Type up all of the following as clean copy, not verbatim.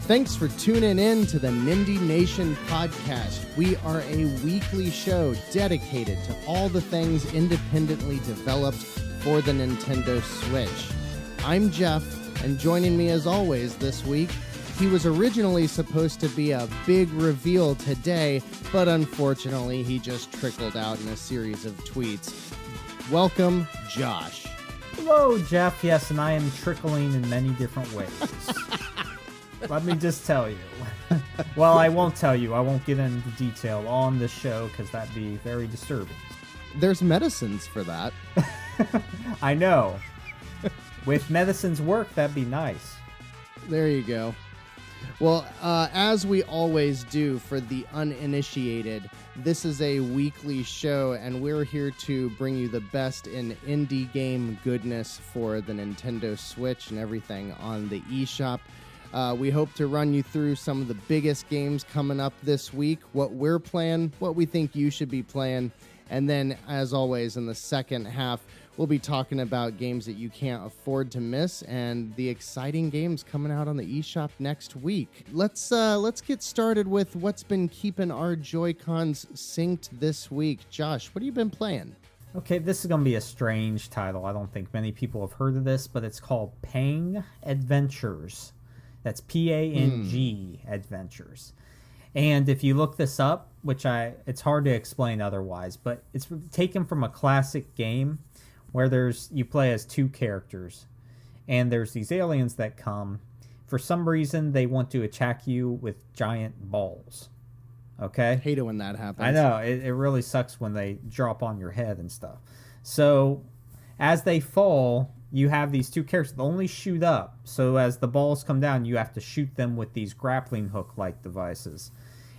Thanks for tuning in to the Nindie Nation podcast. We are a weekly show dedicated to all the things independently developed for the Nintendo Switch. I'm Jeff, and joining me as always this week, he was originally supposed to be a big reveal today, but unfortunately he just trickled out in a series of tweets. Welcome, Josh. Hello, Jeff. Yes, and I am trickling in many different ways. Let me just tell you. Well, I won't tell you. I won't get into detail on the show because that'd be very disturbing. There's medicines for that. I know. With medicines work, that'd be nice. There you go. Well, as we always do for the uninitiated, this is a weekly show, and we're here to bring you the best in indie game goodness for the Nintendo Switch and everything on the eShop. We hope to run you through some of the biggest games coming up this week, what we're playing, what we think you should be playing, and then, as always, in the second half, we'll be talking about games that you can't afford to miss and the exciting games coming out on the eShop next week. Let's get started with what's been keeping our Joy-Cons synced this week. Josh, what have you been playing? Okay, this is going to be a strange title. I don't think many people have heard of this, but it's called Pang Adventures. That's P-A-N-G Adventures. And if you look this up, it's hard to explain otherwise, but it's taken from a classic game where you play as two characters, and there's these aliens that come. For some reason, they want to attack you with giant balls. Okay? Hate it when that happens. I know. It really sucks when they drop on your head and stuff. So, as they fall, you have these two characters that only shoot up. So, as the balls come down, you have to shoot them with these grappling hook-like devices.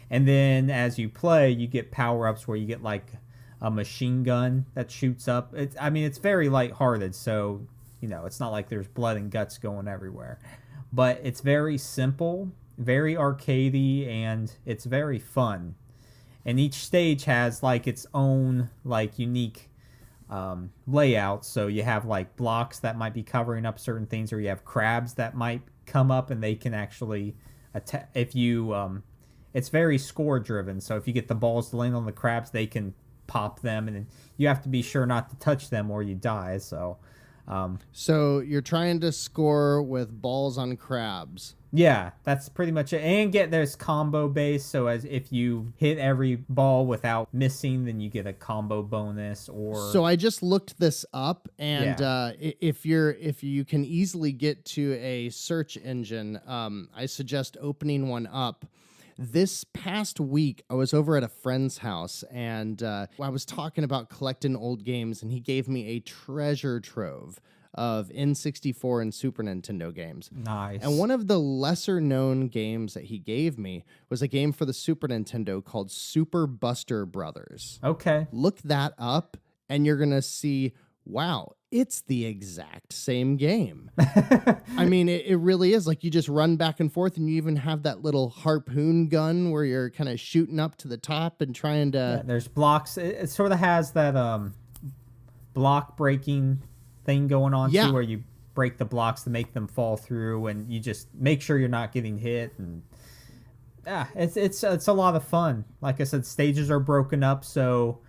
And then, as you play, you get power-ups where you get, like, a machine gun that shoots up. It's very lighthearted, so, it's not like there's blood and guts going everywhere. But it's very simple, very arcadey, and it's very fun. And each stage has, like, its own, like, unique layout. So you have, like, blocks that might be covering up certain things, or you have crabs that might come up and they can actually attack. If you, it's very score-driven, so if you get the balls to land on the crabs, they can pop them, and you have to be sure not to touch them or you die. So you're trying to score with balls on crabs. Yeah, that's pretty much it. And there's combo base, so as if you hit every ball without missing, then you get a combo bonus. So I just looked this up, and if you can easily get to a search engine, I suggest opening one up. This past week, I was over at a friend's house, and I was talking about collecting old games, and he gave me a treasure trove of N64 and Super Nintendo games. Nice. And one of the lesser-known games that he gave me was a game for the Super Nintendo called Super Buster Brothers. Okay. Look that up, and you're going to see, wow, it's the exact same game. It really is. Like, you just run back and forth, and you even have that little harpoon gun where you're kind of shooting up to the top and trying to... Yeah, there's blocks. It sort of has that block breaking thing going on, too, where you break the blocks to make them fall through, and you just make sure you're not getting hit. And it's a lot of fun. Like I said, stages are broken up, so...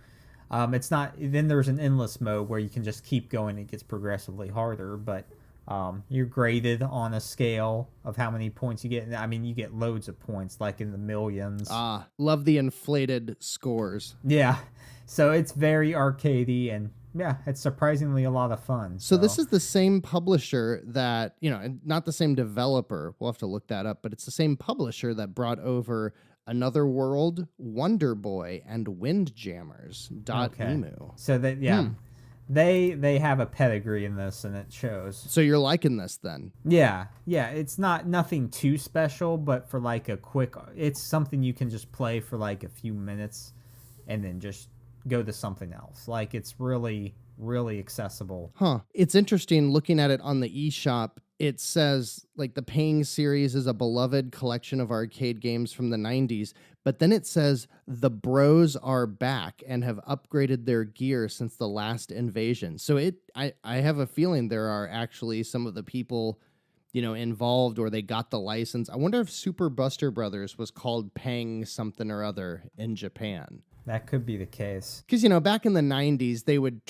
it's not. Then there's an endless mode where you can just keep going. It gets progressively harder, but you're graded on a scale of how many points you get. You get loads of points, like in the millions. Love the inflated scores. Yeah, so it's very arcadey, and it's surprisingly a lot of fun. So this is the same publisher that, not the same developer. We'll have to look that up, but it's the same publisher that brought over Another World, Wonder Boy, and Windjammers. .emu. So that they have a pedigree in this, and it shows. So you're liking this then? Yeah. It's nothing too special, but for like it's something you can just play for like a few minutes, and then just go to something else. Like, it's really, really accessible. It's interesting looking at it on the eShop. It says, like, the Pang series is a beloved collection of arcade games from the 90s, but then it says the bros are back and have upgraded their gear since the last invasion. So I have a feeling there are actually some of the people involved, or they got the license. I wonder if Super Buster Brothers was called Pang something or other in Japan. That could be the case. Because back in the 90s, they would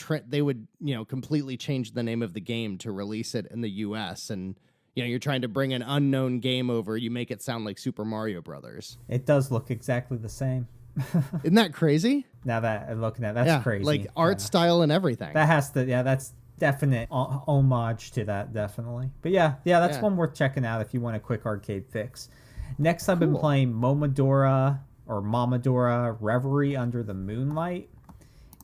completely change the name of the game to release it in the U.S. And you're trying to bring an unknown game over, you make it sound like Super Mario Brothers. It does look exactly the same. Isn't that crazy? Now that I'm looking at that's crazy. Like art style and everything. That has to, that's definite homage to that, definitely. But that's one worth checking out if you want a quick arcade fix. Next, I've been playing Momodora Reverie Under the Moonlight.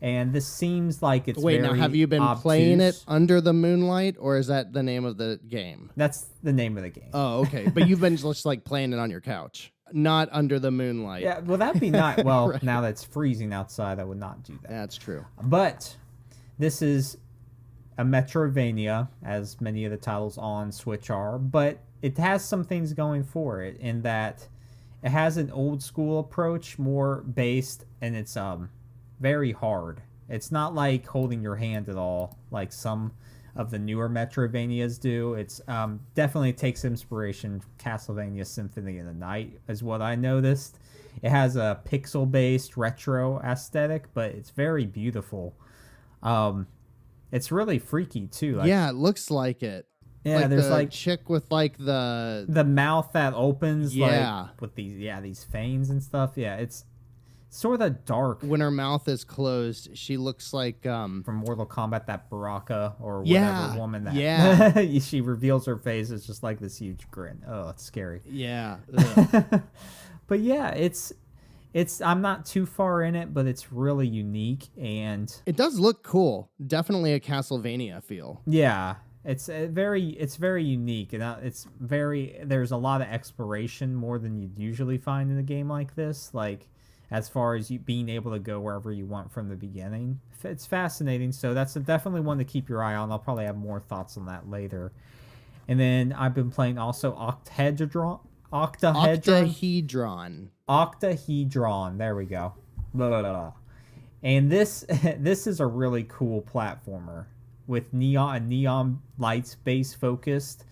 And this seems like it's Wait, very now have you been obtuse. playing it Under the Moonlight, or is that the name of the game? That's the name of the game. Oh, okay. But you've been just like playing it on your couch, not Under the Moonlight. Yeah, well, that'd be nice. Well, Right. Now that it's freezing outside, I would not do that. That's true. But this is a Metroidvania, as many of the titles on Switch are, but it has some things going for it in that it has an old school approach, more based, and it's very hard. It's not like holding your hand at all, like some of the newer Metroidvanias do. It's definitely takes inspiration from Castlevania Symphony of the Night, is what I noticed. It has a pixel-based retro aesthetic, but it's very beautiful. It's really freaky too. Like, yeah, it looks like it. Yeah, like there's the like chick with like the mouth that opens, yeah, like, with these fangs and stuff. Yeah, it's sort of dark. When her mouth is closed, she looks like from Mortal Kombat, that Baraka or whatever woman that she reveals her face. It's just like this huge grin. Oh, it's scary. Yeah. But yeah, it's I'm not too far in it, but it's really unique and it does look cool. Definitely a Castlevania feel. Yeah. It's very unique, and there's a lot of exploration, more than you'd usually find in a game like this, like as far as you being able to go wherever you want from the beginning. It's fascinating, so that's definitely one to keep your eye on. I'll probably have more thoughts on that later. And then I've been playing also Octahedron. There we go. Blah, blah, blah. And this is a really cool platformer with neon lights base focused,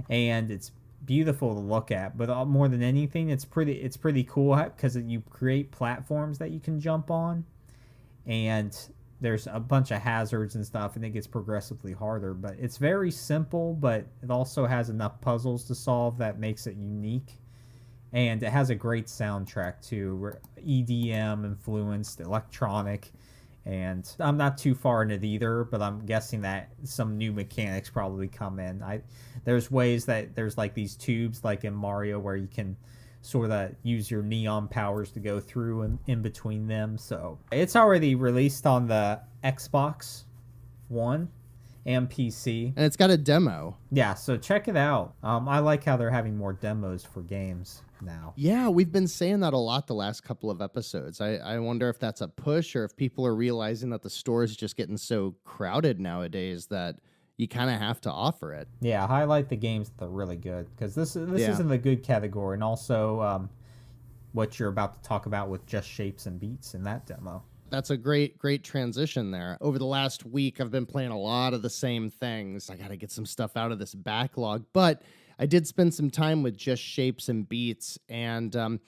and it's beautiful to look at. But more than anything, it's pretty cool because you create platforms that you can jump on, and there's a bunch of hazards and stuff, and it gets progressively harder. But it's very simple, but it also has enough puzzles to solve that makes it unique. And it has a great soundtrack too, EDM influenced, electronic. And I'm not too far in it either, but I'm guessing that some new mechanics probably come in. There's ways that there's like these tubes like in Mario where you can sort of use your neon powers to go through and in between them. So it's already released on the Xbox One and PC. And it's got a demo. Yeah, so check it out. I like how they're having more demos for games now. Yeah, we've been saying that a lot the last couple of episodes. I wonder if that's a push or if people are realizing that the store is just getting so crowded nowadays that you kind of have to offer it. Yeah, highlight the games that are really good, because this is in the good category, and also what you're about to talk about with Just Shapes and Beats in that demo. That's a great transition there. Over the last week, I've been playing a lot of the same things. I got to get some stuff out of this backlog, but I did spend some time with Just Shapes and Beats, and I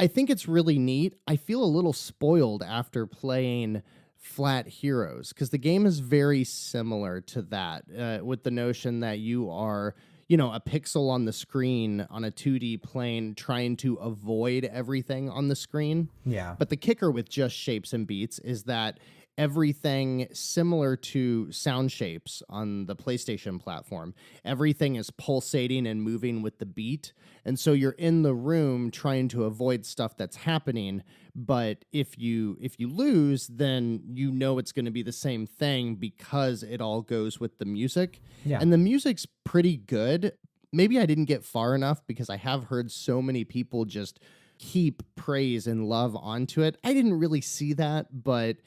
think it's really neat. I feel a little spoiled after playing Flat Heroes, because the game is very similar to that, with the notion that you are a pixel on the screen on a 2D plane trying to avoid everything on the screen. Yeah. But the kicker with Just Shapes and Beats is that everything, similar to Sound Shapes on the PlayStation platform, everything is pulsating and moving with the beat. And so you're in the room trying to avoid stuff that's happening. But if you lose, then it's going to be the same thing because it all goes with the music. Yeah. And the music's pretty good. Maybe I didn't get far enough because I have heard so many people just heap praise and love onto it. I didn't really see that, but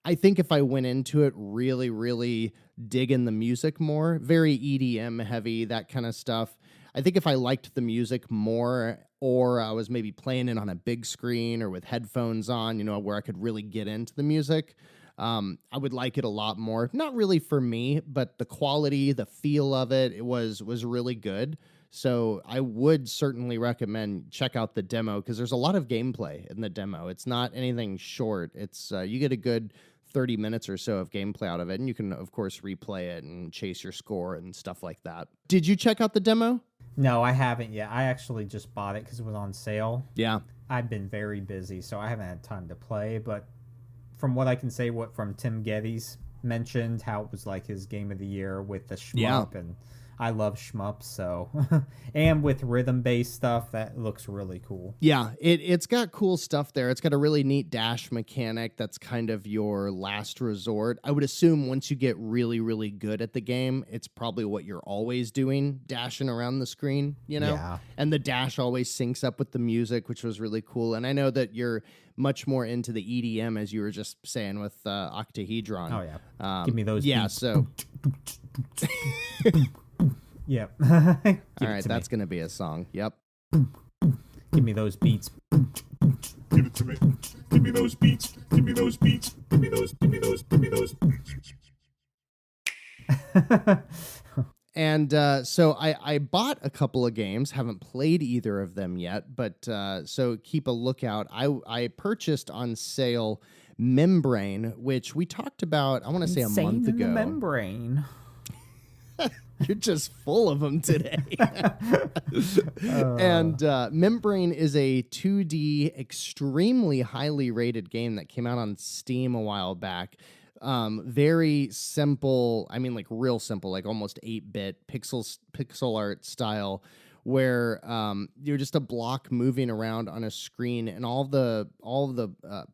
I think if I went into it really, really digging the music more, very EDM heavy, that kind of stuff, I think if I liked the music more, or I was maybe playing it on a big screen or with headphones on, where I could really get into the music, I would like it a lot more. Not really for me, but the quality, the feel of it was really good. So I would certainly recommend check out the demo because there's a lot of gameplay in the demo. It's not anything short. It's you get a good 30 minutes or so of gameplay out of it, and you can of course replay it and chase your score and stuff like that. Did you check out the demo? No, I haven't yet. I actually just bought it because it was on sale. Yeah. I've been very busy, so I haven't had time to play. But from what I can say, what from Tim Geddes mentioned, how it was like his game of the year with the shmup, and I love shmups, so and with rhythm-based stuff, that looks really cool. Yeah, it's got cool stuff there. It's got a really neat dash mechanic that's kind of your last resort. I would assume once you get really, really good at the game, it's probably what you're always doing, dashing around the screen, you know? Yeah. And the dash always syncs up with the music, which was really cool. And I know that you're much more into the EDM, as you were just saying with Octahedron. Oh, yeah. Give me those Yeah, beats. so... Yep. All right, that's going to be a song. Yep. Give me those beats. Give it to me. Give me those beats. Give me those beats. Give me those. Give me those. Give me those. And so I bought a couple of games, haven't played either of them yet, but so keep a lookout. I purchased on sale Membrane, which we talked about, I want to say a month ago. Membrane. You're just full of them today. And Membrane is a 2D, extremely highly rated game that came out on Steam a while back. Very simple, I mean, like real simple, like almost 8-bit pixel art style, where you're just a block moving around on a screen, and all the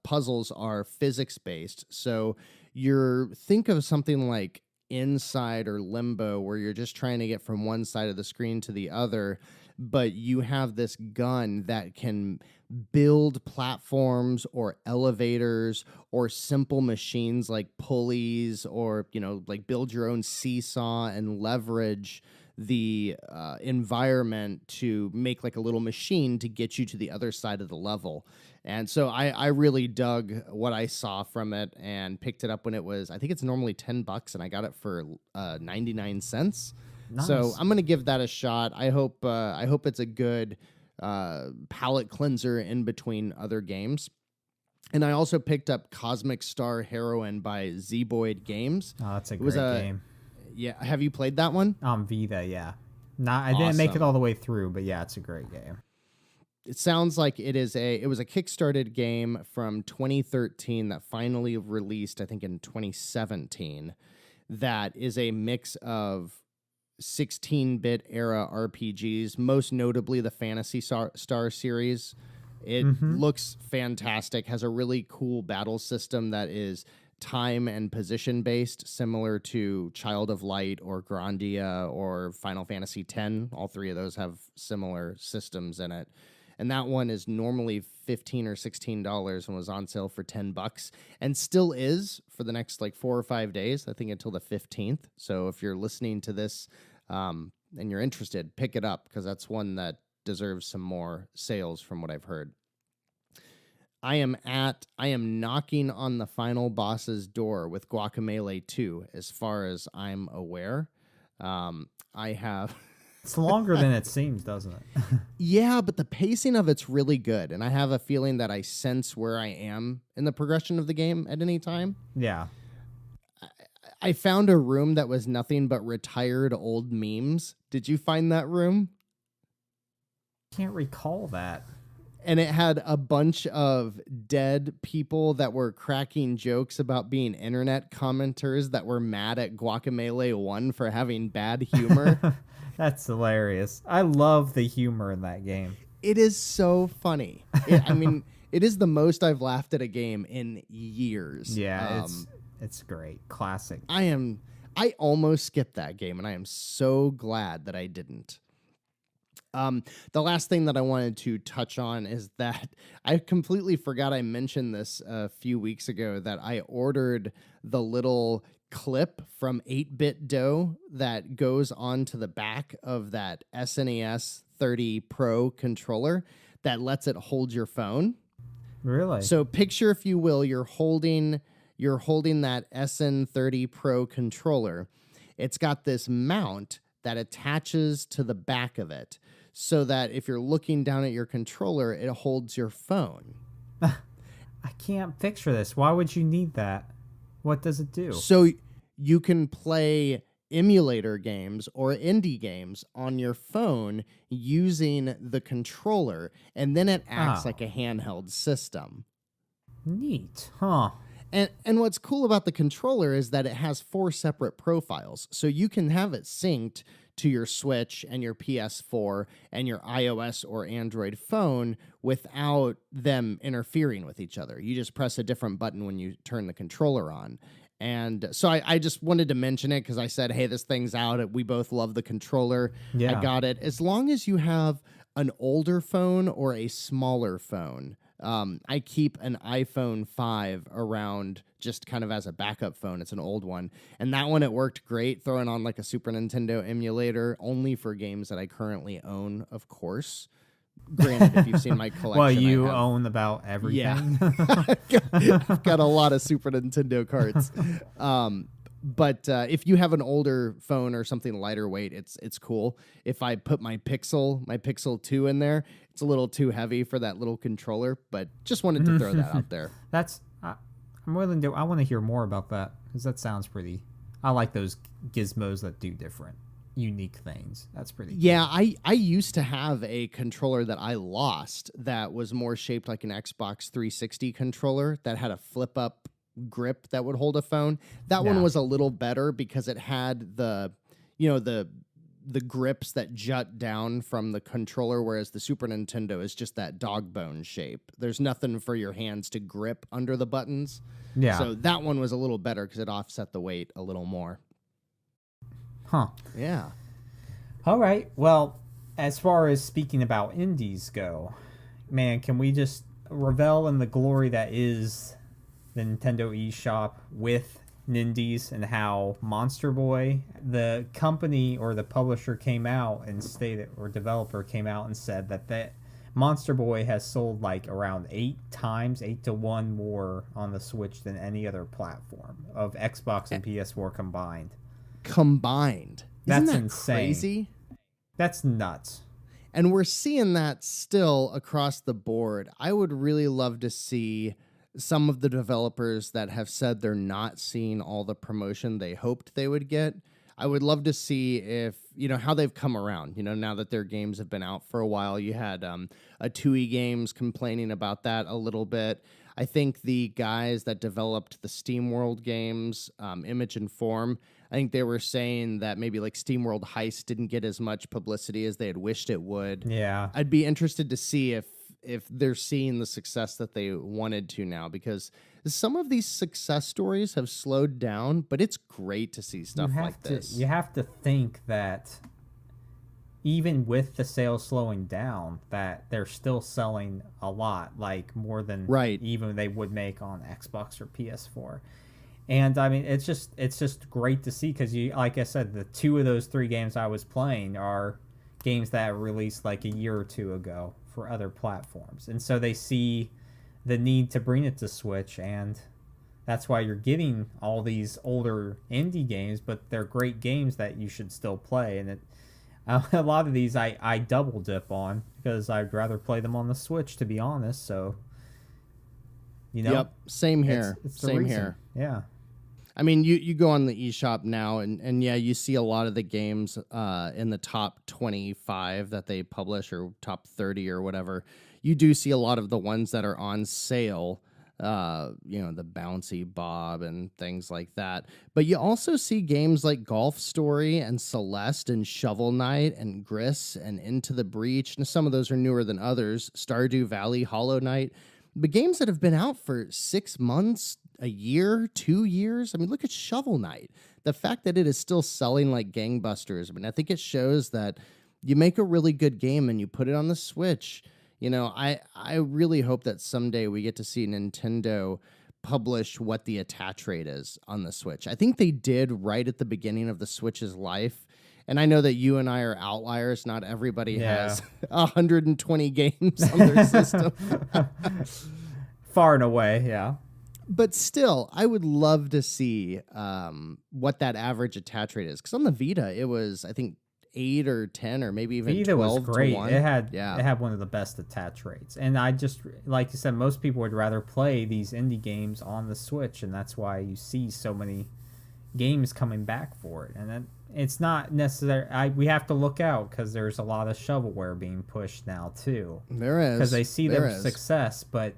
puzzles are physics based. So think of something like Inside or Limbo, where you're just trying to get from one side of the screen to the other, but you have this gun that can build platforms or elevators or simple machines like pulleys, or like build your own seesaw and leverage the environment to make like a little machine to get you to the other side of the level. And so I really dug what I saw from it and picked it up when it was, I think it's normally $10, and I got it for 99 cents. Nice. So I'm going to give that a shot. I hope it's a good palate cleanser in between other games. And I also picked up Cosmic Star Heroine by Z-Boyd Games. Oh, that's a great game. Yeah, have you played that one? Vita, yeah. I didn't make it all the way through, but yeah, it's a great game. It sounds like it was a kickstarted game from 2013 that finally released, I think, in 2017. That is a mix of 16-bit era RPGs, most notably the Phantasy Star series. It looks fantastic, has a really cool battle system that is time and position based, similar to Child of Light or Grandia or Final Fantasy X. All three of those have similar systems in it. And that one is normally $15 or $16 and was on sale for $10, and still is for the next like 4 or 5 days, I think until the 15th. So if you're listening to this and you're interested, pick it up, because that's one that deserves some more sales from what I've heard. I am knocking on the final boss's door with Guacamelee 2, as far as I'm aware. I have... It's longer than it seems, doesn't it? Yeah, but the pacing of it's really good, and I have a feeling that I sense where I am in the progression of the game at any time. Yeah. I found a room that was nothing but retired old memes. Did you find that room? Can't recall that. And it had a bunch of dead people that were cracking jokes about being internet commenters that were mad at Guacamelee 1 for having bad humor. That's hilarious. I love the humor in that game. It is so funny. I mean, it is the most I've laughed at a game in years. Yeah, it's great. Classic. I almost skipped that game, and I am so glad that I didn't. The last thing that I wanted to touch on is that I completely forgot I mentioned this a few weeks ago, that I ordered the little clip from 8-Bit Do that goes onto the back of that SNES 30 Pro controller that lets it hold your phone. Really? So picture, if you will, you're holding you're holding that SN30 Pro controller. It's got this mount that attaches to the back of it so that if you're looking down at your controller, it holds your phone. I can't picture this. Why would you need that? What does it do? So you can play emulator games or indie games on your phone using the controller, and then it acts like a handheld system. Neat, huh? And what's cool about the controller is that it has 4 separate profiles. So you can have it synced to your Switch and your PS4 and your iOS or Android phone without them interfering with each other. You just press a different button when you turn the controller on. And so I just wanted to mention it because I said, hey, this thing's out. We both love the controller. Yeah. I got it. As long as you have an older phone or a smaller phone. I keep an iPhone 5 around just kind of as a backup phone. It's an old one. And that one, it worked great, throwing on like a Super Nintendo emulator, only for games that I currently own, of course. Granted, if you've seen my collection. Well, you own about everything. Yeah. I've got a lot of Super Nintendo carts. But if you have an older phone or something lighter weight, it's cool. If I put my Pixel 2 in there, it's a little too heavy for that little controller, but just wanted to throw that out there. I'm willing to. I want to hear more about that because that sounds pretty. I like those gizmos that do different, unique things. That's pretty. Yeah, cool. I used to have a controller that I lost that was more shaped like an Xbox 360 controller that had a flip up grip that would hold a phone. That one was a little better because it had the grips that jut down from the controller, whereas the Super Nintendo is just that dog bone shape. There's nothing for your hands to grip under the buttons. Yeah. So that one was a little better because it offset the weight a little more. Huh. Yeah. All right. Well, as far as speaking about indies go, man, can we just revel in the glory that is the Nintendo eShop with Nindies and how Monster Boy, the company or the publisher came out and stated, or developer came out and said that Monster Boy has sold like around 8 to 1 more on the Switch than any other platform of Xbox and PS4 combined. Isn't that insane. Crazy? That's nuts. And we're seeing that still across the board. I would really love to see some of the developers that have said they're not seeing all the promotion they hoped they would get. I would love to see if, how they've come around, now that their games have been out for a while. You had a TUI Games complaining about that a little bit. I think the guys that developed the SteamWorld games, Image and Form, I think they were saying that maybe like SteamWorld Heist didn't get as much publicity as they had wished it would. Yeah. I'd be interested to see if they're seeing the success that they wanted to now, because some of these success stories have slowed down, but it's great to see stuff like this. You have to think that even with the sales slowing down, that they're still selling a lot, like more than even they would make on Xbox or PS4. And I mean, it's just great to see because like I said, the 2 of those 3 games I was playing are games that released like a year or 2 ago for other platforms, and so they see the need to bring it to Switch, and that's why you're getting all these older indie games, but they're great games that you should still play. And a lot of these I double dip on because I'd rather play them on the Switch, to be honest. So Yep, same here. It's same here. Yeah. I mean, you go on the eShop now, and yeah, you see a lot of the games in the top 25 that they publish, or top 30 or whatever. You do see a lot of the ones that are on sale, the Bouncy Bob and things like that. But you also see games like Golf Story and Celeste and Shovel Knight and Gris and Into the Breach. And some of those are newer than others. Stardew Valley, Hollow Knight. But games that have been out for 6 months, a year, 2 years. I mean, look at Shovel Knight. The fact that it is still selling like gangbusters. I mean, I think it shows that you make a really good game and you put it on the Switch. I really hope that someday we get to see Nintendo publish what the attach rate is on the Switch. I think they did right at the beginning of the Switch's life. And I know that you and I are outliers. Not everybody has 120 games on their system. Far and away, yeah. But still, I would love to see what that average attach rate is. Because on the Vita, it was, I think, 8 or 10 or maybe even Vita 12 was great. to 1. It had Yeah. it had one of the best attach rates. And I just, like you said, most people would rather play these indie games on the Switch, and that's why you see so many games coming back for it. And then it's not necessary. We have to look out because there's a lot of shovelware being pushed now too. There is. Because they see There their is. success, but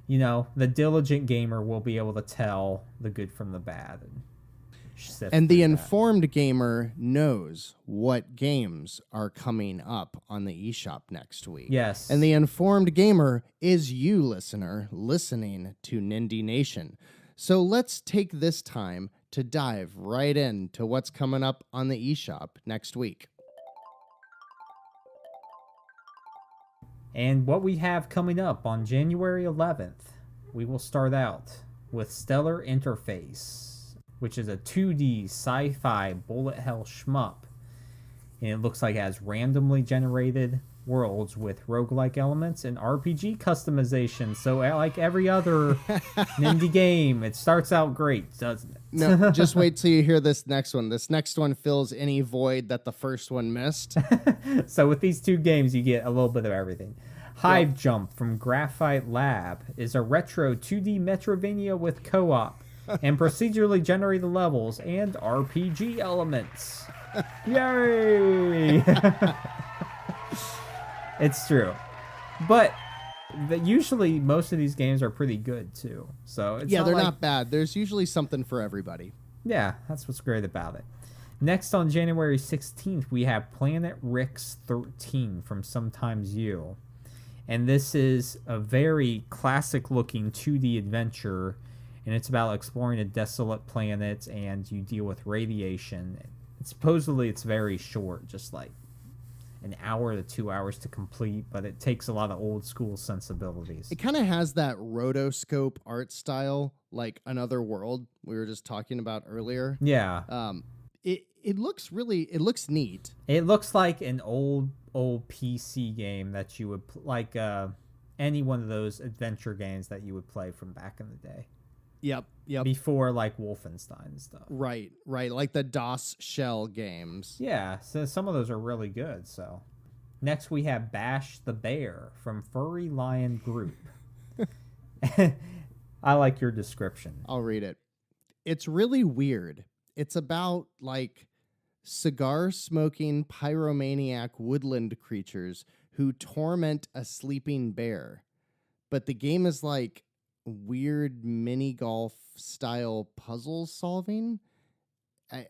the diligent gamer will be able to tell the good from the bad. And the through that. informed gamer knows what games are coming up on the eShop next week. Yes. And the informed gamer is you, listener, listening to Nindie Nation. So let's take this time to dive right into what's coming up on the eShop next week. And what we have coming up on January 11th, we will start out with Stellar Interface, which is a 2D sci-fi bullet hell shmup. And it looks like it has randomly generated worlds with roguelike elements and RPG customization. So like every other Nindie game, it starts out great, doesn't it? No, just wait till you hear this next one. This next one fills any void that the first one missed. So with these two games, you get a little bit of everything. Hive Jump from Graphite Lab is a retro 2D Metrovania with co-op and procedurally generated levels and RPG elements. Yay! It's true. But usually most of these games are pretty good too. So it's They're like, not bad. There's usually something for everybody. Yeah, that's what's great about it. Next on January 16th, we have Planet Rick's 13 from Sometimes You. And this is a very classic-looking 2D adventure, and it's about exploring a desolate planet, and you deal with radiation. Supposedly, it's very short, just like an hour to 2 hours to complete, but it takes a lot of old-school sensibilities. It kind of has that rotoscope art style, like Another World we were just talking about earlier. Yeah. It looks neat. It looks like an old PC game that you would like any one of those adventure games that you would play from back in the day. Yep. Before like Wolfenstein and stuff. Right. Like the DOS shell games. Yeah, so some of those are really good. So next we have Bash the Bear from Furry Lion Group. I like your description. I'll read it. It's really weird. It's about like cigar smoking pyromaniac woodland creatures who torment a sleeping bear. But the game is like weird mini golf style puzzle solving. I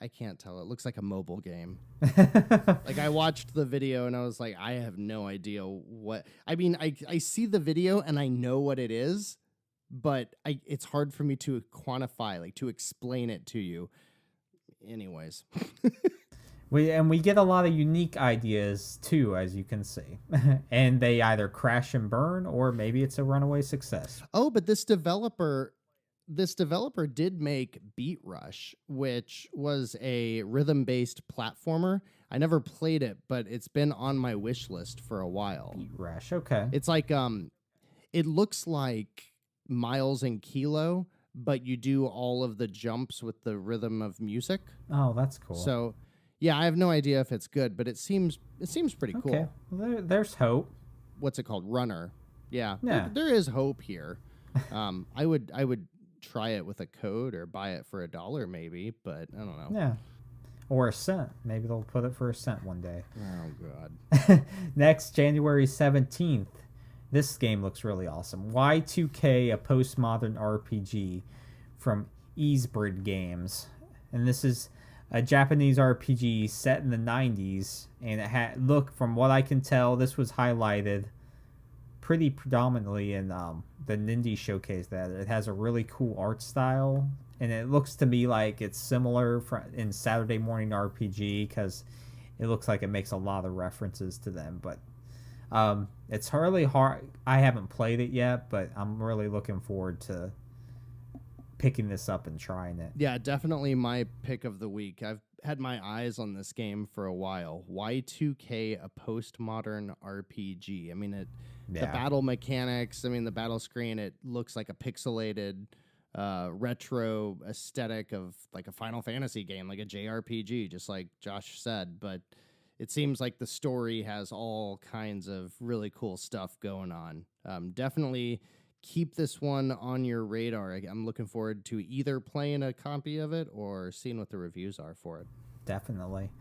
can't tell. It looks like a mobile game. Like I watched the video and I was like, I have no idea what. I mean, I see the video and I know what it is, but it's hard for me to quantify, like to explain it to you. Anyways. We get a lot of unique ideas too, as you can see. And they either crash and burn or maybe it's a runaway success. Oh, but this developer did make Beat Rush, which was a rhythm-based platformer. I never played it, but it's been on my wish list for a while. Beat Rush, okay. It's like it looks like Miles and Kilo, but you do all of the jumps with the rhythm of music. Oh, that's cool. So, yeah, I have no idea if it's good, but it seems pretty okay. cool. Well, there's hope. What's it called? Runner. Yeah. Yeah. There is hope here. I would try it with a code or buy it for $1 maybe, but I don't know. Yeah. Or a cent. Maybe they'll put it for a cent one day. Oh God. Next, January 17th. This game looks really awesome. Y2K, a postmodern RPG from Easebrid Games. And this is a Japanese RPG set in the 90s. And it had, look, from what I can tell, this was highlighted pretty predominantly in the Nindie showcase. That it has a really cool art style. And it looks to me like it's similar in Saturday Morning RPG because it looks like it makes a lot of references to them. But it's really hard. I haven't played it yet, but I'm really looking forward to picking this up and trying it. Yeah, definitely my pick of the week. had my eyes on this game for a while. Y2K, a postmodern RPG. I mean, the battle mechanics. I mean, the battle screen. It looks like a pixelated, retro aesthetic of like a Final Fantasy game, like a JRPG, just like Josh said. But it seems like the story has all kinds of really cool stuff going on. Definitely keep this one on your radar. I'm looking forward to either playing a copy of it or seeing what the reviews are for it. Definitely.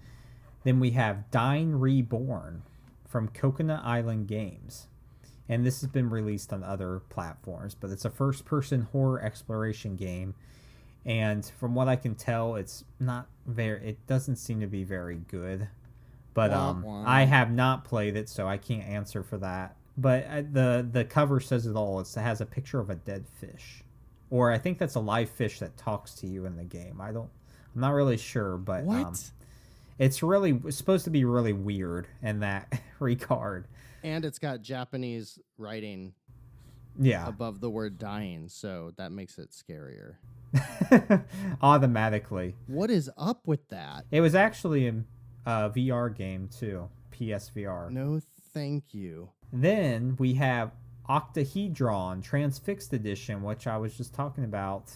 Then we have Dying Reborn from Coconut Island Games. And this has been released on other platforms, but it's a first-person horror exploration game. And from what I can tell, it doesn't seem to be very good. But I have not played it, so I can't answer for that. But the cover says it all. It has a picture of a dead fish, or I think that's a live fish that talks to you in the game. I'm not really sure, but it's supposed to be really weird in that regard. And it's got Japanese writing, above the word dying, so that makes it scarier. Automatically. What is up with that? It was actually a VR game too, PSVR. No, thank you. Then we have Octahedron Transfixed Edition, which I was just talking about,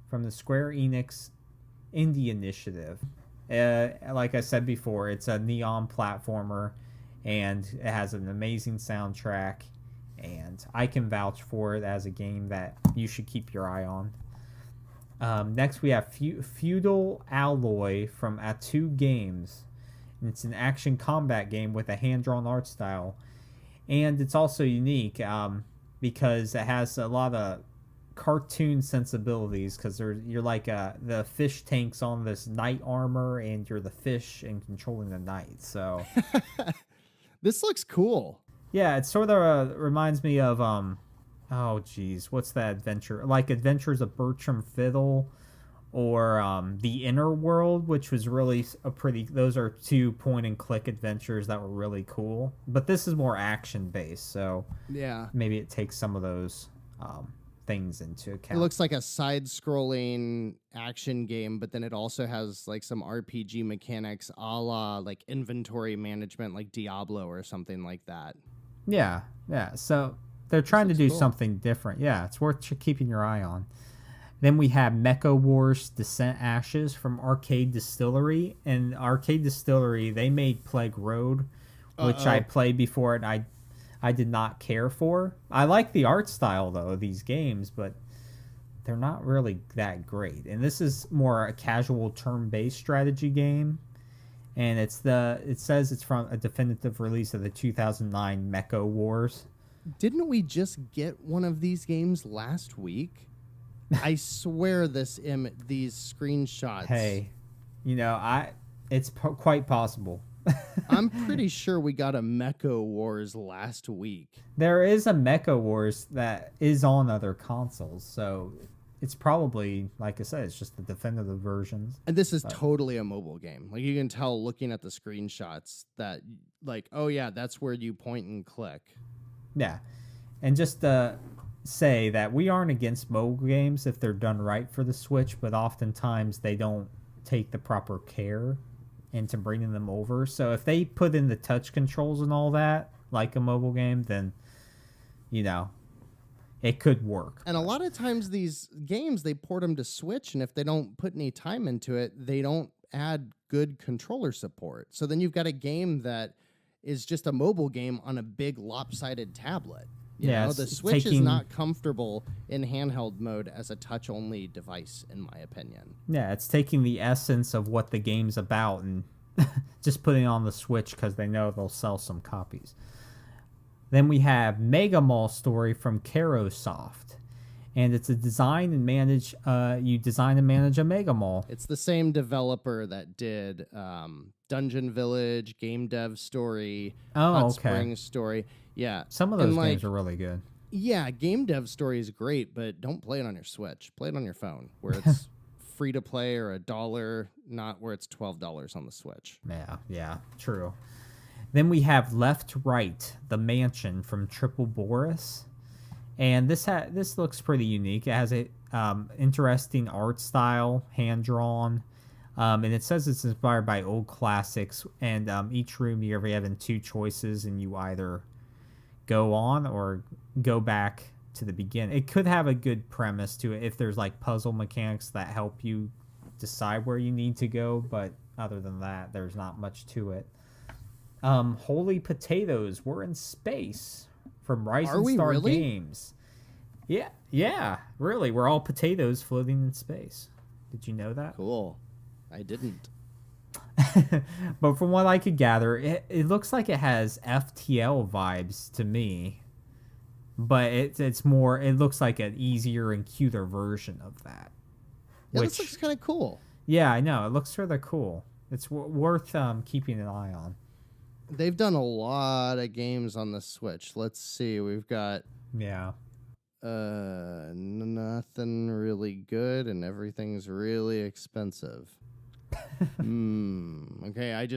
from the Square Enix Indie Initiative. Like I said before, it's a neon platformer, and it has an amazing soundtrack, and I can vouch for it as a game that you should keep your eye on. Next, we have Feudal Alloy from Atu Games. And it's an action combat game with a hand-drawn art style. And it's also unique because it has a lot of cartoon sensibilities, because you're like the fish tanks on this knight armor, and you're the fish and controlling the knight. So this looks cool. Yeah, it sort of reminds me of what's that adventure? Like Adventures of Bertram Fiddle, or The Inner World, which was really those are 2 point-and-click adventures that were really cool. But this is more action-based, so yeah, maybe it takes some of those things into account. It looks like a side-scrolling action game, but then it also has like some RPG mechanics a la like inventory management, like Diablo or something like that. Yeah. So they're trying to do something different. Yeah, it's worth keeping your eye on. Then we have Mecha Wars Descent Ashes from Arcade Distillery. And Arcade Distillery, they made Plague Road, which I played before, and I did not care for. I like the art style, though, of these games, but they're not really that great. And this is more a casual turn-based strategy game. And it says it's from a definitive release of the 2009 Mecha Wars. Didn't we just get one of these games last week? I swear these screenshots. Hey, it's quite possible. I'm pretty sure we got a Mecha Wars last week. There is a Mecha Wars that is on other consoles, so it's probably, like I said, it's just the definitive versions. And this is totally a mobile game. Like, you can tell looking at the screenshots that, like, oh yeah, that's where you point and click. Yeah, and just say that we aren't against mobile games if they're done right for the Switch, but oftentimes they don't take the proper care into bringing them over. So if they put in the touch controls and all that, like a mobile game, then, it could work. And a lot of times these games, they port them to Switch, and if they don't put any time into it, they don't add good controller support. So then you've got a game that is just a mobile game on a big lopsided tablet. You know, the Switch is not comfortable in handheld mode as a touch-only device, in my opinion. Yeah, it's taking the essence of what the game's about and just putting it on the Switch because they know they'll sell some copies. Then we have Mega Mall Story from Carosoft. And it's a design and manage. You design and manage a Mega Mall. It's the same developer that did Dungeon Village, Game Dev Story, Hot Springs Story. Yeah, some of those games are really good. Yeah, Game Dev Story is great, but don't play it on your Switch. Play it on your phone, where it's free to play or $1, not where it's $12 on the Switch. Yeah, true. Then we have Left Right, The Mansion from Triple Boris. And this looks pretty unique. It has a interesting art style, hand-drawn. And it says it's inspired by old classics, and each room you're having two choices, and you either go on or go back to the beginning. It could have a good premise to it if there's like puzzle mechanics that help you decide where you need to go, but other than that, there's not much to it. Holy Potatoes, we're in space from Rising we Star really? Games. Yeah, really. We're all potatoes floating in space. Did you know that? Cool. I didn't. But from what I could gather, it looks like it has FTL vibes to me. But it's more, it looks like an easier and cuter version of that. Yeah, this looks kind of cool. Yeah, I know. It looks rather cool. It's worth keeping an eye on. They've done a lot of games on the Switch. Let's see. We've got Yeah. nothing really good, and everything's really expensive. Okay,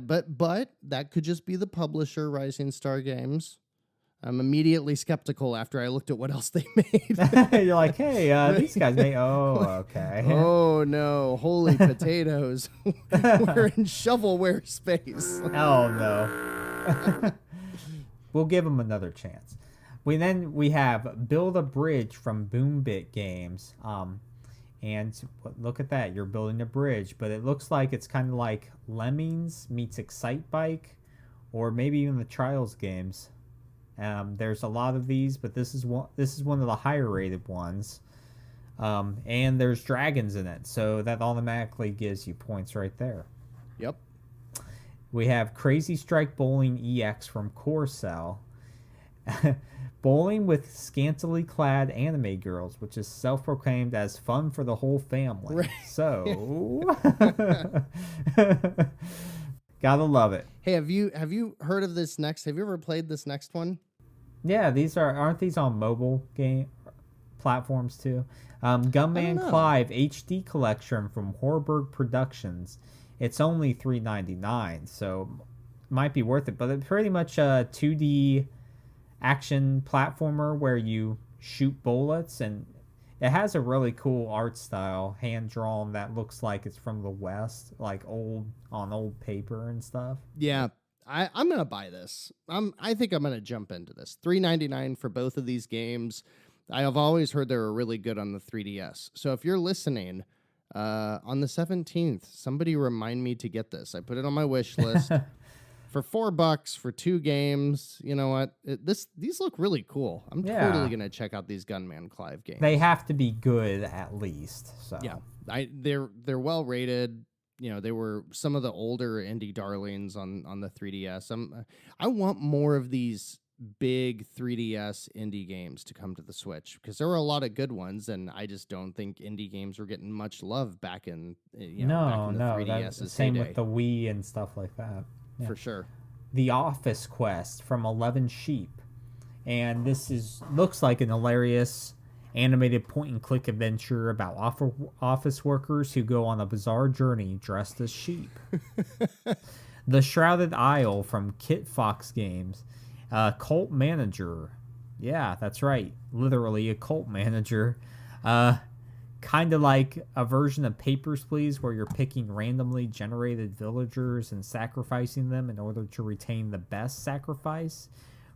but that could just be the publisher, Rising Star Games. I'm immediately skeptical after I looked at what else they made. You're like, hey, these guys made. Oh, okay. Oh no, holy potatoes! We're in shovelware space. Oh no. We'll give them another chance. We have Build a Bridge from Boombit Games. And look at that, you're building a bridge, but it looks like it's kind of like Lemmings meets Excite Bike, or maybe even the Trials games. There's a lot of these, but this is one of the higher rated ones. And there's dragons in it, so that automatically gives you points right there. Yep. We have Crazy Strike Bowling EX from Corcel. Bowling with scantily clad anime girls, which is self-proclaimed as fun for the whole family. Right. So, gotta love it. Hey, have you heard of this next? Have you ever played this next one? Yeah, aren't these on mobile game platforms too? Gunman Clive HD Collection from Horberg Productions. It's only $3.99, so might be worth it. But it's pretty much a 2D action platformer where you shoot bullets, and it has a really cool art style, hand drawn, that looks like it's from the West, like old paper and stuff. Yeah, I'm gonna buy this. I think I'm gonna jump into this. $3.99 for both of these games. I have always heard they were really good on the 3DS. So if you're listening, on the 17th, somebody remind me to get this. I put it on my wish list. For $4 for 2 games, you know what? These look really cool. I'm totally gonna check out these Gunman Clive games. They have to be good at least. So yeah, they're well rated. You know, they were some of the older indie darlings on the 3DS. I want more of these big 3DS indie games to come to the Switch, because there were a lot of good ones, and I just don't think indie games were getting much love back in back in the 3DS's same heyday. with the Wii and stuff like that. Yeah. For sure. The Office Quest from 11 Sheep, and this looks like an hilarious animated point-and-click adventure about office workers who go on a bizarre journey dressed as sheep. The Shrouded Isle from Kit Fox Games. Cult Manager. Yeah, that's right. Literally a cult manager. Kind of like a version of Papers, Please, where you're picking randomly generated villagers and sacrificing them in order to retain the best sacrifice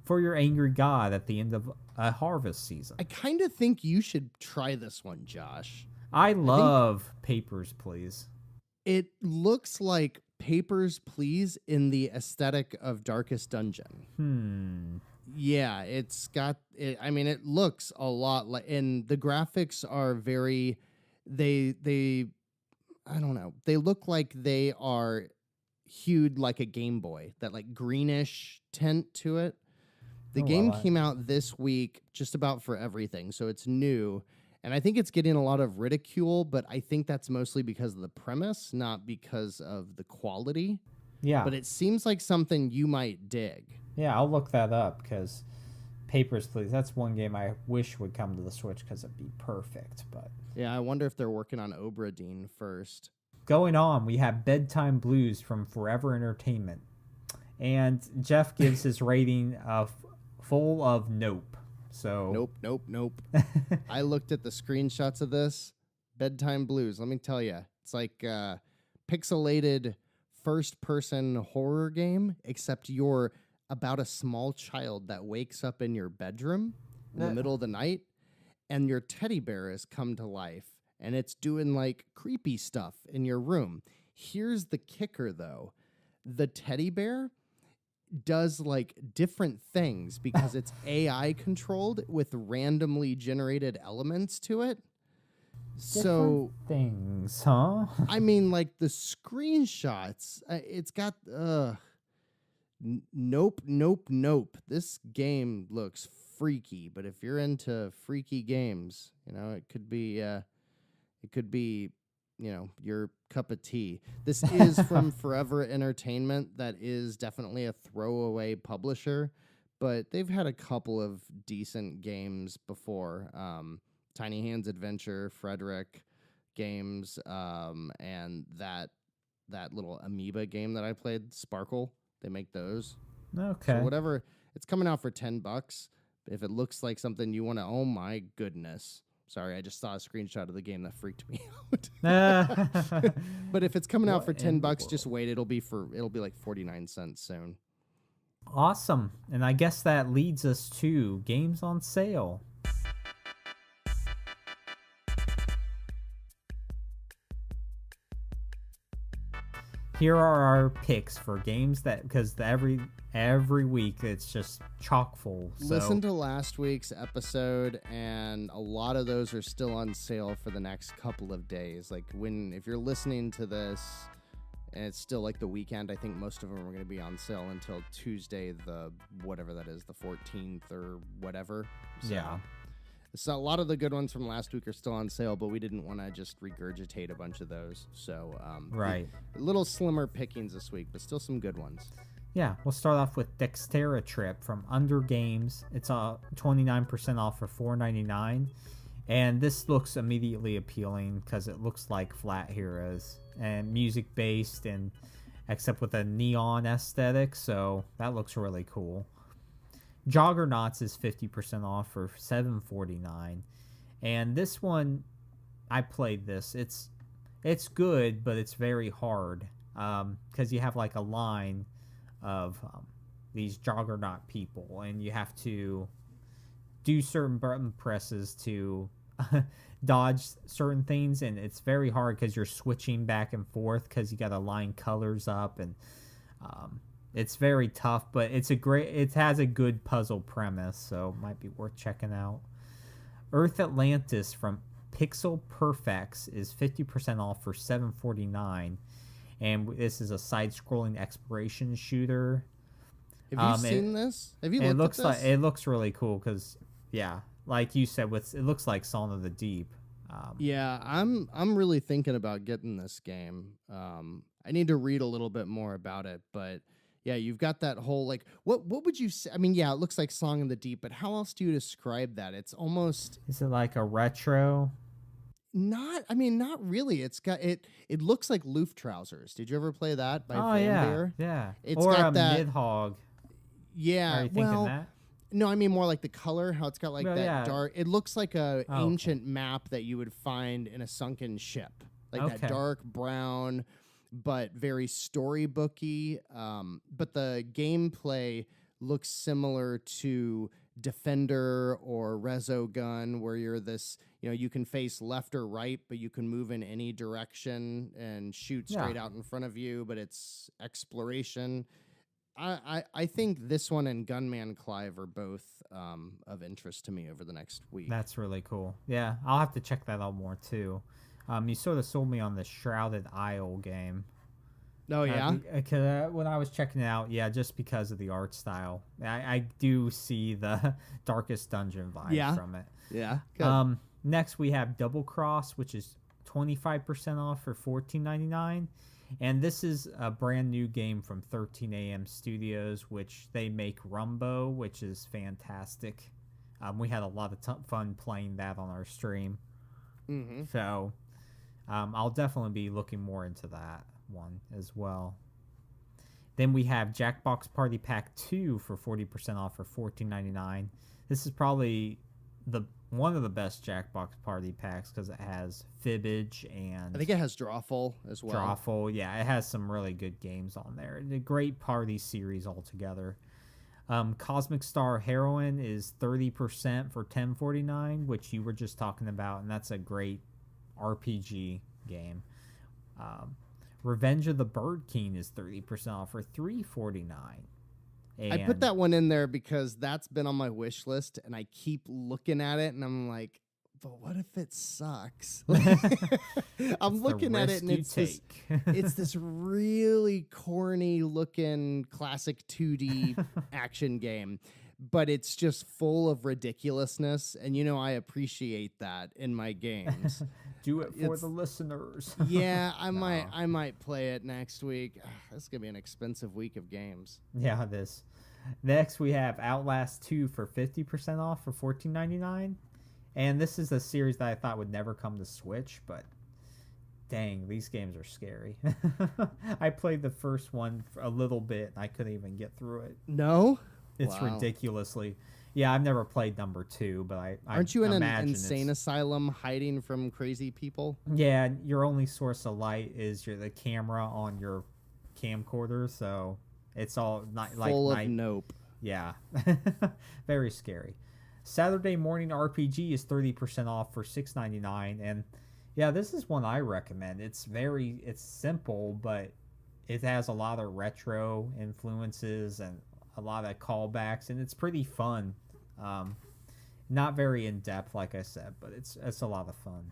for your angry god at the end of a harvest season. I kind of think you should try this one, Josh. I love Papers, Please. It looks like Papers, Please in the aesthetic of Darkest Dungeon. Yeah, it's got it. I mean, it looks a lot like, and the graphics are very, they I don't know. They look like they are hued like a Game Boy, that like greenish tint to it. The game came out this week just about for everything, so it's new. And I think it's getting a lot of ridicule, but I think that's mostly because of the premise, not because of the quality. Yeah. But it seems like something you might dig. Yeah, I'll look that up, because Papers, Please, that's one game I wish would come to the Switch, because it'd be perfect. But yeah, I wonder if they're working on Obra Dinn first. Going on, we have Bedtime Blues from Forever Entertainment. And Jeff gives his rating of full of nope. So Nope. I looked at the screenshots of this. Bedtime Blues. Let me tell you, it's like pixelated first-person horror game, except you're about a small child that wakes up in your bedroom in the middle of the night, and your teddy bear has come to life, and it's doing like creepy stuff in your room. Here's the kicker, though. The teddy bear does like different things because it's AI controlled with randomly generated elements to it. So Different things, huh? I mean, like the screenshots, it's got nope. This game looks freaky, but if you're into freaky games, it could be your cup of tea. This is from Forever Entertainment. That is definitely a throwaway publisher, but they've had a couple of decent games before. Tiny Hands Adventure, Frederick Games, and that little amoeba game that I played, Sparkle. They make those. Okay. So whatever, it's coming out for $10. If it looks like something you want to, oh my goodness. Sorry, I just saw a screenshot of the game that freaked me out. But if it's coming out for $10, just wait. It'll be like 49 cents soon. Awesome. And I guess that leads us to games on sale. Here are our picks for games because every week it's just chock full. So. Listen to last week's episode, and a lot of those are still on sale for the next couple of days. Like if you're listening to this, and it's still like the weekend, I think most of them are going to be on sale until Tuesday, the whatever that is, the 14th or whatever. So, yeah. So a lot of the good ones from last week are still on sale, but we didn't want to just regurgitate a bunch of those. So right, a little slimmer pickings this week, but still some good ones. Yeah, we'll start off with Dexterra Trip from Under Games. It's 29% off for $4.99, and this looks immediately appealing because it looks like Flat Heroes and music based, and except with a neon aesthetic. So that looks really cool. Joggernauts is 50% off for $7.49, and this one, I played this. It's good, but it's very hard because you have like a line of these Joggernaut people, and you have to do certain button presses to dodge certain things, and it's very hard because you're switching back and forth because you got to line colors up, and it's very tough, but it has a good puzzle premise, so it might be worth checking out. Earth Atlantis from Pixel Perfects is 50% off for $7.49, and this is a side-scrolling exploration shooter. Have you seen this? Have you looked at this? It looks really cool because, yeah, like you said, it looks like Song of the Deep. Yeah, I'm really thinking about getting this game. I need to read a little bit more about it, but yeah, you've got that whole like what would you say? I mean, yeah, it looks like Song of the Deep, but how else do you describe that? It's almost Is it like a retro? not really. It's got it looks like Loof Trousers. Did you ever play that by Flambeer? Yeah. It's or got a that Midhog. Yeah, Are you thinking that? No, I mean more like the color, how it's got like that dark. It looks like a ancient okay. map that you would find in a sunken ship. Like Okay. that dark brown, but very storybooky. But the gameplay looks similar to Defender or Resogun, where you're this, you can face left or right, but you can move in any direction and shoot straight out in front of you, but it's exploration. I think this one and Gunman Clive are both of interest to me over the next week. That's really cool. Yeah, I'll have to check that out more too. You sort of sold me on the Shrouded Isle game. Oh, yeah? When I was checking it out, just because of the art style. I do see the Darkest Dungeon vibe from it. Yeah. Good. Next, we have Double Cross, which is 25% off for $14.99. And this is a brand new game from 13am Studios, which they make Rumbo, which is fantastic. We had a lot of fun playing that on our stream. Mm-hmm. So I'll definitely be looking more into that one as well. Then we have Jackbox Party Pack 2 for 40% off for $14.99. This is probably one of the best Jackbox Party packs because it has Fibbage and I think it has Drawful as well. Drawful. Yeah, it has some really good games on there. A great party series altogether. Cosmic Star Heroine is 30% for $10.49, which you were just talking about, and that's a great RPG game. Revenge of the Bird King is 30% off for $3.49. I put that one in there because that's been on my wish list, and I keep looking at it, and I'm like, but what if it sucks? I'm looking at it, and it's this really corny looking classic 2D action game, but it's just full of ridiculousness, and I appreciate that in my games. Do it for the listeners. Yeah, I might play it next week. This is gonna be an expensive week of games. Yeah, it is. Next we have Outlast 2 for 50% off for $14.99. And this is a series that I thought would never come to Switch, but dang, these games are scary. I played the first one for a little bit, and I couldn't even get through it. No? It's ridiculously... Yeah, I've never played number 2, but Aren't you in an insane asylum hiding from crazy people? Yeah, your only source of light is the camera on your camcorder, so it's all full of nope. Yeah, very scary. Saturday Morning RPG is 30% off for $6.99, and yeah, this is one I recommend. It's simple, but it has a lot of retro influences and a lot of callbacks, and it's pretty fun. Not very in depth, like I said, but it's a lot of fun.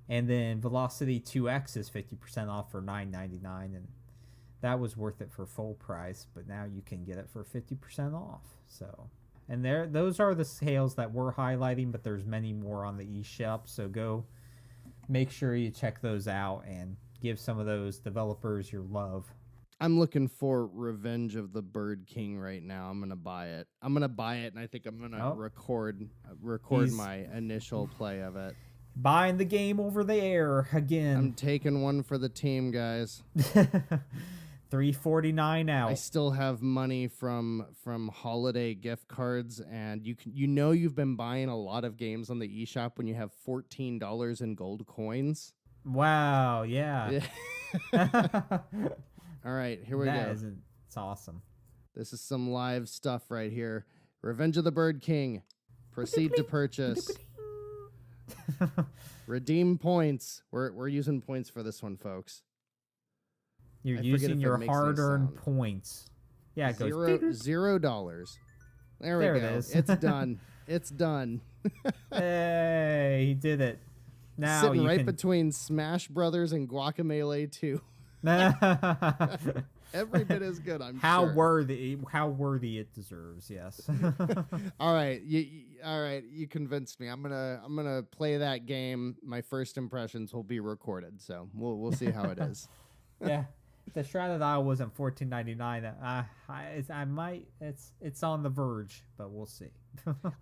And then Velocity 2X is 50% off for $9.99, and that was worth it for full price, but now you can get it for 50% off. So, and those are the sales that we're highlighting, but there's many more on the eShop. So go make sure you check those out and give some of those developers your love. I'm looking for Revenge of the Bird King right now. I'm going to buy it. And I think I'm going to record my initial play of it. Buying the game over the air again. I'm taking one for the team, guys. $3.49 out. I still have money from holiday gift cards, and you've been buying a lot of games on the eShop when you have $14 in gold coins. Wow, yeah. All right, here we go. It's awesome. This is some live stuff right here. Revenge of the Bird King. Proceed to purchase. Redeem points. We're using points for this one, folks. You're using your hard-earned points. Yeah, it goes $0. There we go. It is. It's done. It's done. Hey, he did it. Now sitting right between Smash Brothers and Guacamelee 2. Every bit as good, I'm sure. How worthy it deserves, yes. All right, you convinced me. I'm gonna play that game. My first impressions will be recorded, so we'll see how it is. Yeah, the Shrouded Isle wasn't $14.99. It's on the verge, but we'll see.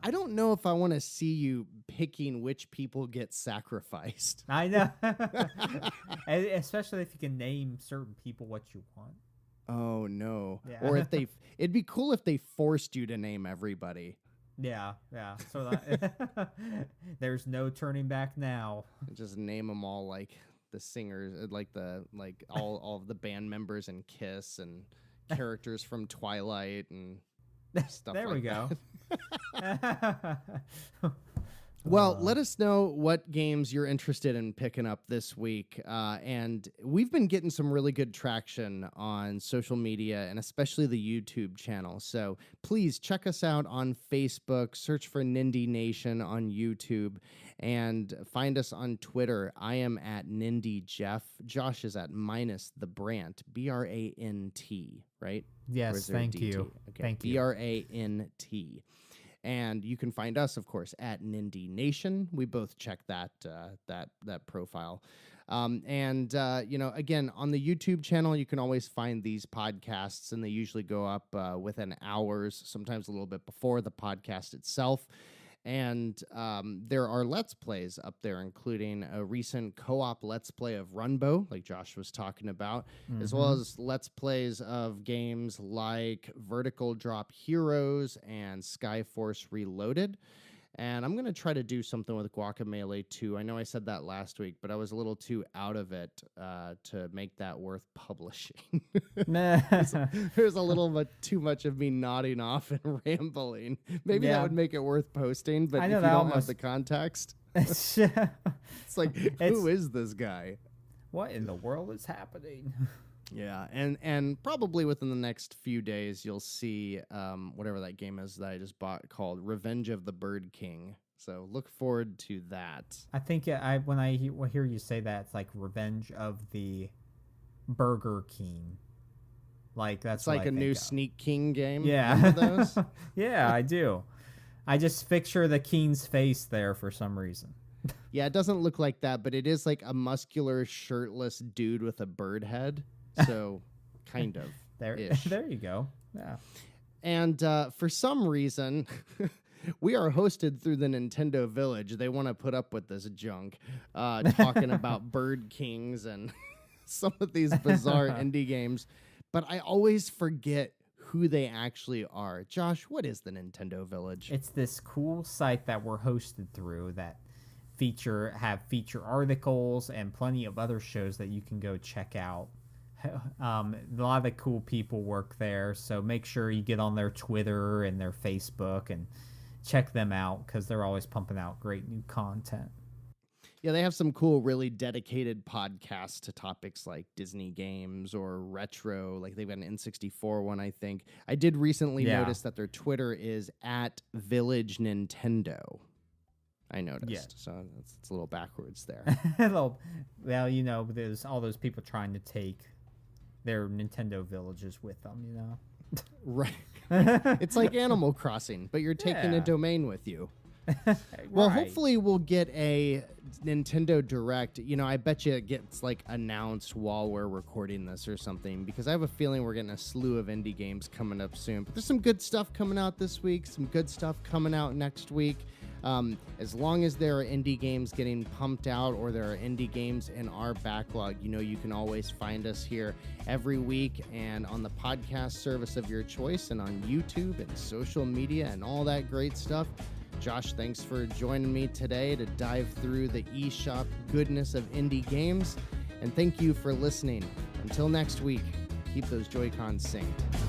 I don't know if I want to see you picking which people get sacrificed. I know, especially if you can name certain people what you want. Oh no! Yeah. Or it'd be cool if they forced you to name everybody. Yeah. So there's no turning back now. Just name them all like the singers, like all of the band members in Kiss and characters from Twilight and stuff. There we go. Well, let us know what games you're interested in picking up this week. And we've been getting some really good traction on social media and especially the YouTube channel. So please check us out on Facebook, search for Nindie Nation on YouTube, and find us on Twitter. I am at Nindie Jeff. Josh is at _the_Brant, BRANT, right? Yes, thank you. Okay, thank you. BRANT. And you can find us, of course, at Nindie Nation. We both check that profile. Again, on the YouTube channel, you can always find these podcasts, and they usually go up within hours, sometimes a little bit before the podcast itself. And there are Let's Plays up there, including a recent co-op Let's Play of Runbow, like Josh was talking about, as well as Let's Plays of games like Vertical Drop Heroes and Skyforce Reloaded. And I'm going to try to do something with Guacamelee too. I know I said that last week, but I was a little too out of it to make that worth publishing. There's a little bit too much of me nodding off and rambling. Maybe that would make it worth posting, but if you don't have the context, it's like, who is this guy? What in the world is happening? Yeah, and probably within the next few days, you'll see whatever that game is that I just bought called Revenge of the Bird King. So look forward to that. I think when I hear you say that, it's like Revenge of the Burger King. Like that's like a new Sneak King game. Yeah, remember those? Yeah, I do. I just picture the King's face there for some reason. Yeah, it doesn't look like that, but it is like a muscular, shirtless dude with a bird head. So, kind of. There you go. Yeah. And for some reason, we are hosted through the Nintendo Village. They want to put up with this junk, talking about Bird Kings and some of these bizarre indie games. But I always forget who they actually are. Josh, what is the Nintendo Village? It's this cool site that we're hosted through that feature articles and plenty of other shows that you can go check out. A lot of the cool people work there, so make sure you get on their Twitter and their Facebook and check them out because they're always pumping out great new content. Yeah, they have some cool, really dedicated podcasts to topics like Disney games or retro. Like they've got an N64 one, I think. I did recently notice that their Twitter is at Village Nintendo. I noticed, so it's a little backwards there. Well, there's all those people trying to take their Nintendo villages with them, Right. It's like Animal Crossing, but you're taking a domain with you. Well, hopefully we'll get a Nintendo Direct. I bet you it gets like announced while we're recording this or something, because I have a feeling we're getting a slew of indie games coming up soon. But there's some good stuff coming out this week, some good stuff coming out next week. As long as there are indie games getting pumped out or there are indie games in our backlog, you can always find us here every week and on the podcast service of your choice and on YouTube and social media and all that great stuff. Josh, thanks for joining me today to dive through the eShop goodness of indie games. And thank you for listening. Until next week, keep those Joy-Cons synced.